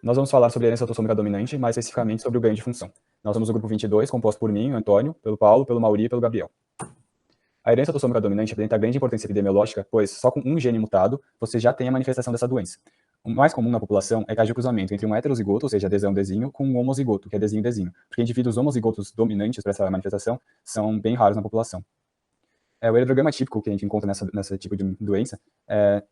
Nós vamos falar sobre a herança autossômica dominante, mais especificamente sobre o ganho de função. Nós somos o grupo 22, composto por mim, o Antônio, pelo Paulo, pelo Mauri e pelo Gabriel. A herança autossômica dominante apresenta grande importância epidemiológica, pois só com um gene mutado você já tem a manifestação dessa doença. O mais comum na população é que haja o cruzamento entre um heterozigoto, ou seja, adesão-desenho, com um homozigoto, que é desenho-desenho, porque indivíduos homozigotos dominantes para essa manifestação são bem raros na população. O heredograma típico que a gente encontra nessa tipo de doença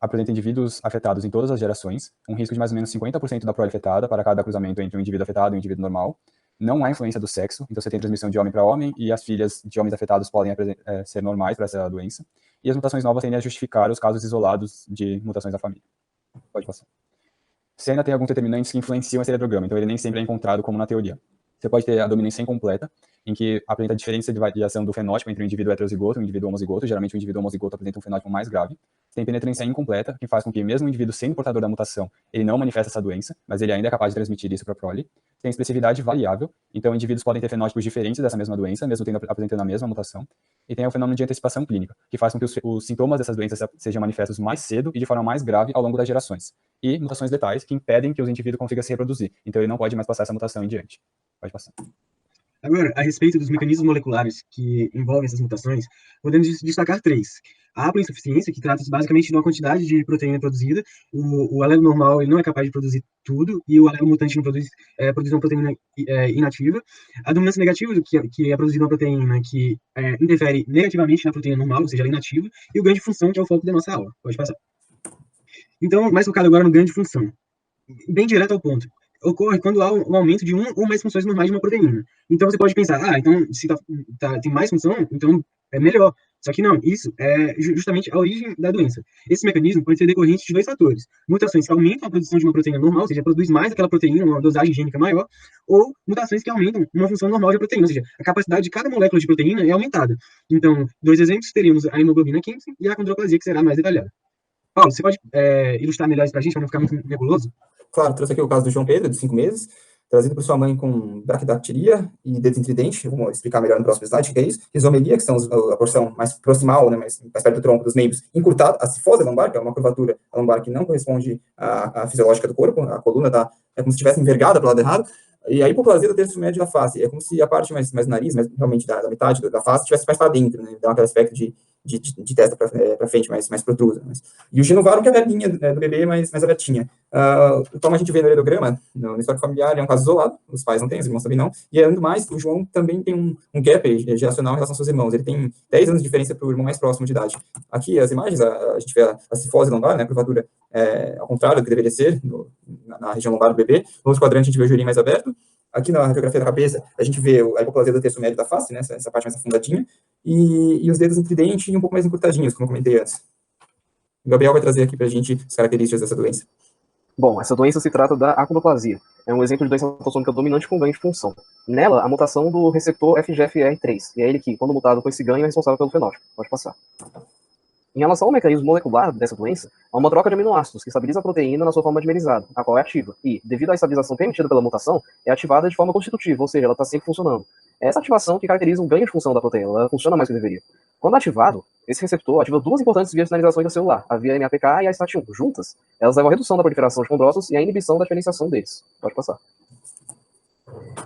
apresenta indivíduos afetados em todas as gerações, um risco de mais ou menos 50% da prole afetada para cada cruzamento entre um indivíduo afetado e um indivíduo normal. Não há influência do sexo, então você tem transmissão de homem para homem, e as filhas de homens afetados podem ser normais para essa doença. E as mutações novas tendem a justificar os casos isolados de mutações da família. Pode passar. Você ainda tem alguns determinantes que influenciam esse heredograma, então ele nem sempre é encontrado como na teoria. Você pode ter a dominância incompleta, em que apresenta a diferença de variação do fenótipo entre o indivíduo heterozigoto e o indivíduo homozigoto. Geralmente o indivíduo homozigoto apresenta um fenótipo mais grave. Tem penetrância incompleta, que faz com que mesmo o indivíduo sendo portador da mutação, ele não manifesta essa doença, mas ele ainda é capaz de transmitir isso para a prole. Tem expressividade variável, então indivíduos podem ter fenótipos diferentes dessa mesma doença, mesmo apresentando a mesma mutação. E tem o fenômeno de antecipação clínica, que faz com que os sintomas dessas doenças sejam manifestos mais cedo e de forma mais grave ao longo das gerações. E mutações letais que impedem que o indivíduo consiga se reproduzir, então ele não pode mais passar essa mutação em diante. Pode passar. Agora, a respeito dos mecanismos moleculares que envolvem essas mutações, podemos destacar três. A haploinsuficiência, que trata-se basicamente de uma quantidade de proteína produzida. O alelo normal ele não é capaz de produzir tudo, e o alelo mutante não produz uma proteína inativa. A dominância negativa, que é produzida uma proteína que interfere negativamente na proteína normal, ou seja, ela é inativa. E o ganho de função, que é o foco da nossa aula. Pode passar. Então, mais focado agora no ganho de função. Bem direto ao ponto. Ocorre quando há um aumento de ou mais funções normais de uma proteína. Então você pode pensar, então se tem mais função, então é melhor. Só que não, isso é justamente a origem da doença. Esse mecanismo pode ser decorrente de dois fatores: mutações que aumentam a produção de uma proteína normal, ou seja, produz mais aquela proteína, uma dosagem gênica maior, ou mutações que aumentam uma função normal de proteína, ou seja, a capacidade de cada molécula de proteína é aumentada. Então, dois exemplos teríamos a hemoglobina 15 e a acondroplasia, que será mais detalhada. Paulo, você pode ilustrar melhor isso para a gente, para não ficar muito nebuloso? Claro, trouxe aqui o caso do João Pedro, de 5 meses, trazido por sua mãe com brachdactilia e dedentro tridente. Vou explicar melhor no próximo slide o que é isso. Rizomelia, que são a porção mais proximal, né, mais perto do tronco dos membros, encurtada. A cifose lombar, que é uma curvatura lombar que não corresponde à fisiológica do corpo. A coluna é como se estivesse envergada para o lado errado. E a hipoplasia do terço médio da face. É como se a parte mais nariz, mas realmente da metade da face, estivesse mais para dentro, né? Dá aquele aspecto de testa para frente, mais protrusa. E o ginovarum, que é a velhinha do bebê, mais abertinha. Como a gente vê no heredograma, no histórico familiar, é um caso isolado, os pais não têm, os irmãos também não, e além do mais, o João também tem um gap geracional em relação aos seus irmãos, ele tem 10 anos de diferença para o irmão mais próximo de idade. Aqui, as imagens, a gente vê a cifose lombar, né, a curvatura ao contrário do que deveria ser, na região lombar do bebê. No outro quadrante, a gente vê o joelhinho mais aberto. Aqui na radiografia da cabeça, a gente vê a hipoplasia do terço médio da face, né, essa parte mais afundadinha, e os dedos entre dente e um pouco mais encurtadinhos, como eu comentei antes. O Gabriel vai trazer aqui para a gente as características dessa doença. Bom, essa doença se trata da acondroplasia. É um exemplo de doença autossômica dominante com ganho de função. Nela, a mutação do receptor FGFR3, e é ele que, quando mutado com esse ganho, é responsável pelo fenótipo. Pode passar. Em relação ao mecanismo molecular dessa doença, há uma troca de aminoácidos que estabiliza a proteína na sua forma dimerizada, a qual é ativa, e, devido à estabilização permitida pela mutação, é ativada de forma constitutiva, ou seja, ela está sempre funcionando. É essa ativação que caracteriza um ganho de função da proteína, ela funciona mais do que deveria. Quando ativado, esse receptor ativa duas importantes vias de sinalizações da celular, a via MAPK e a STAT1. Juntas, elas levam à redução da proliferação de condrócitos e à inibição da diferenciação deles. Pode passar.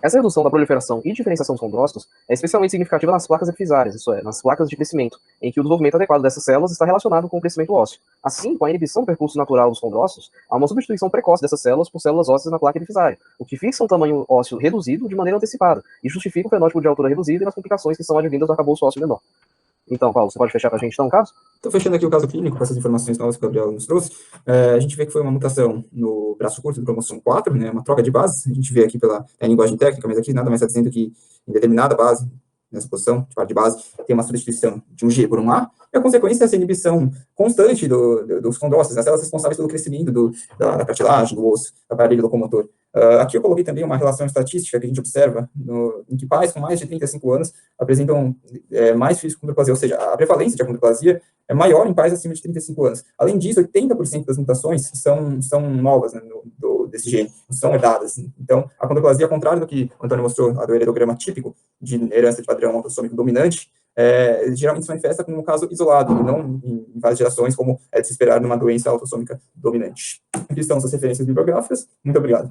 Essa redução da proliferação e diferenciação dos condrócitos é especialmente significativa nas placas epifisárias, isso é, nas placas de crescimento, em que o desenvolvimento adequado dessas células está relacionado com o crescimento ósseo. Assim, com a inibição do percurso natural dos condrócitos, há uma substituição precoce dessas células por células ósseas na placa epifisária, o que fixa um tamanho ósseo reduzido de maneira antecipada e justifica o fenótipo de altura reduzida e as complicações que são advindas do arcabouço ósseo menor. Então, Paulo, você pode fechar para a gente, então, o caso? Estou fechando aqui o caso clínico, com essas informações novas que o Gabriel nos trouxe. A gente vê que foi uma mutação no braço curto do cromossomo 4, né, uma troca de bases. A gente vê aqui pela linguagem técnica, mas aqui nada mais está dizendo que em determinada base, nessa posição de par de base, tem uma substituição de um G por um A, e a consequência é essa inibição constante dos condrócitos, as células responsáveis pelo crescimento da cartilagem, do osso, do aparelho locomotor. Aqui eu coloquei também uma relação estatística que a gente observa em que pais com mais de 35 anos apresentam mais filhos com achondroplasia, ou seja, a prevalência de achondroplasia é maior em pais acima de 35 anos. Além disso, 80% das mutações são novas, né, desse gene, são herdadas. Então, a achondroplasia, ao contrário do que o Antônio mostrou, do heredograma típico de herança de padrão autossômico dominante, geralmente se manifesta como um caso isolado, e não em várias gerações, como é de se esperar numa doença autossômica dominante. Aqui estão as referências bibliográficas. Muito obrigado.